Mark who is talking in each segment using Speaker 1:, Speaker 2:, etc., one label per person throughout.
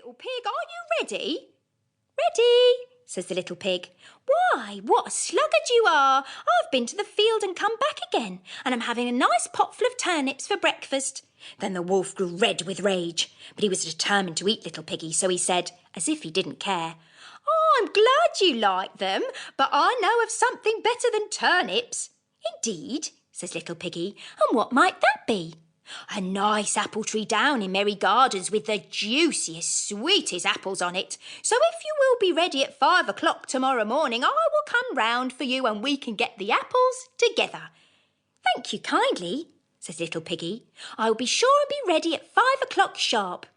Speaker 1: little pig, are you ready? Ready, says the little pig. Why, what a sluggard you are. I've been to the field and come back again, and I'm having a nice potful of turnips for breakfast. Then the wolf grew red with rage, but he was determined to eat little piggy, so he said, as if he didn't care, "Oh, I'm glad you like them, but I know of something better than turnips." "Indeed," says little piggy, "and what might that be?" "A nice apple tree down in Merry Gardens with the juiciest, sweetest apples on it. So if you will be ready at 5 o'clock tomorrow morning, I will come round for you and we can get the apples together." "Thank you kindly," says little piggy. "I will be sure and be ready at 5 o'clock sharp."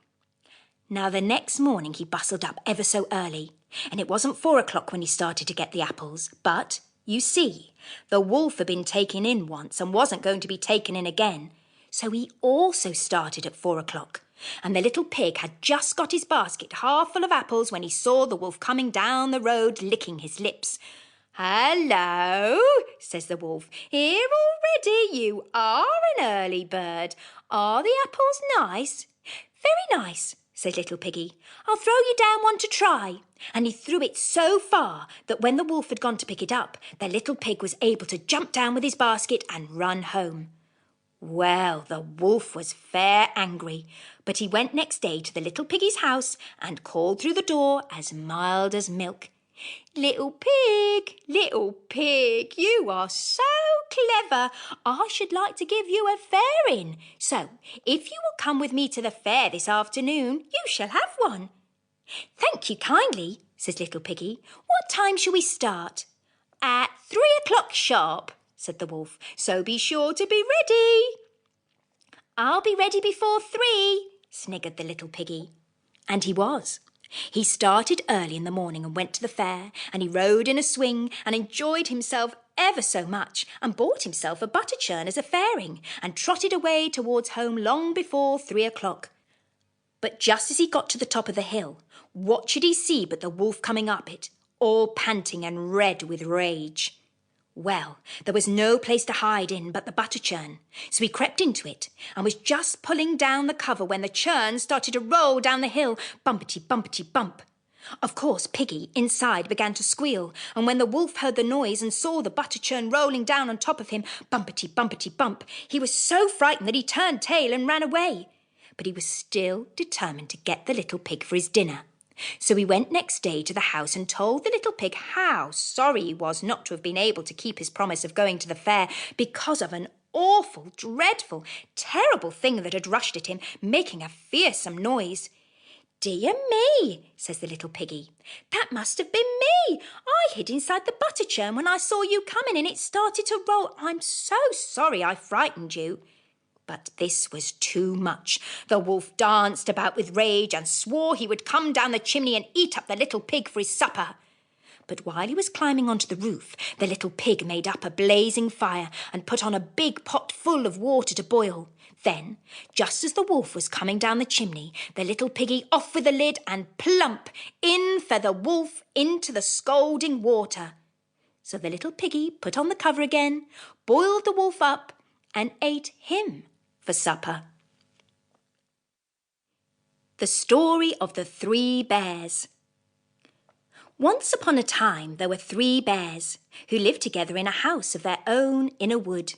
Speaker 1: Now the next morning he bustled up ever so early, and it wasn't 4 o'clock when he started to get the apples, but, you see, the wolf had been taken in once and wasn't going to be taken in again. So he also started at 4 o'clock, and the little pig had just got his basket half full of apples when he saw the wolf coming down the road licking his lips. "Hello," says the wolf. "Here already? You are an early bird. Are the apples nice?" "Very nice," said little piggy. "I'll throw you down one to try." And he threw it so far that when the wolf had gone to pick it up, the little pig was able to jump down with his basket and run home. Well, the wolf was fair angry, but he went next day to the little piggy's house and called through the door as mild as milk. Little pig, you are so clever. I should like to give you a fairing. So, if you will come with me to the fair this afternoon, you shall have one." "Thank you kindly," says little piggy. "What time shall we start?" "At 3 o'clock sharp," said the wolf, "so be sure to be ready." "I'll be ready before 3, sniggered the little piggy. And he was. He started early in the morning and went to the fair, and he rode in a swing and enjoyed himself ever so much and bought himself a butter churn as a fairing and trotted away towards home long before 3 o'clock. But just as he got to the top of the hill, what should he see but the wolf coming up it, all panting and red with rage. Well, there was no place to hide in but the butter churn, so he crept into it and was just pulling down the cover when the churn started to roll down the hill, bumpety, bumpety, bump. Of course, Piggy, inside, began to squeal, and when the wolf heard the noise and saw the butter churn rolling down on top of him, bumpety, bumpety, bump, he was so frightened that he turned tail and ran away. But he was still determined to get the little pig for his dinner. So he went next day to the house and told the little pig how sorry he was not to have been able to keep his promise of going to the fair because of an awful, dreadful, terrible thing that had rushed at him, making a fearsome noise. "Dear me," says the little piggy, "that must have been me. I hid inside the butter churn when I saw you coming and it started to roll. I'm so sorry I frightened you." But this was too much. The wolf danced about with rage and swore he would come down the chimney and eat up the little pig for his supper. But while he was climbing onto the roof, the little pig made up a blazing fire and put on a big pot full of water to boil. Then, just as the wolf was coming down the chimney, the little piggy off with the lid and plump, in fell the wolf into the scalding water. So the little piggy put on the cover again, boiled the wolf up, and ate him for supper. The Story of the 3 Bears. Once upon a time there were 3 bears who lived together in a house of their own in a wood.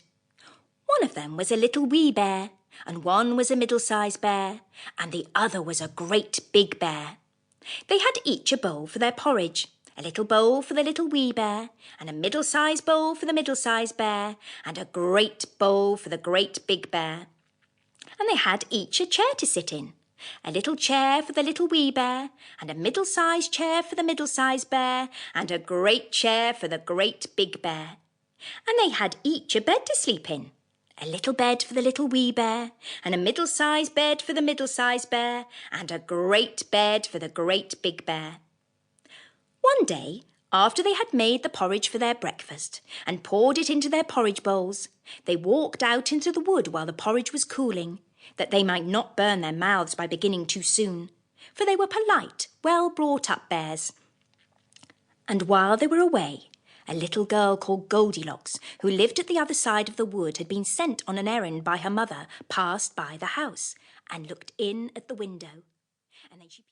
Speaker 1: One of them was a little wee bear, and one was a middle-sized bear, and the other was a great big bear. They had each a bowl for their porridge, a little bowl for the little wee bear, and a middle-sized bowl for the middle-sized bear, and a great bowl for the great big bear. And they had each a chair to sit in, a little chair for the little wee bear, and a middle-sized chair for the middle-sized bear, and a great chair for the great big bear. And they had each a bed to sleep in, a little bed for the little wee bear, and a middle-sized bed for the middle-sized bear, and a great bed for the great big bear. One day, after they had made the porridge for their breakfast and poured it into their porridge bowls, they walked out into the wood while the porridge was cooling, that they might not burn their mouths by beginning too soon, for they were polite, well-brought-up bears. And while they were away, a little girl called Goldilocks, who lived at the other side of the wood, had been sent on an errand by her mother, passed by the house and looked in at the window. And then she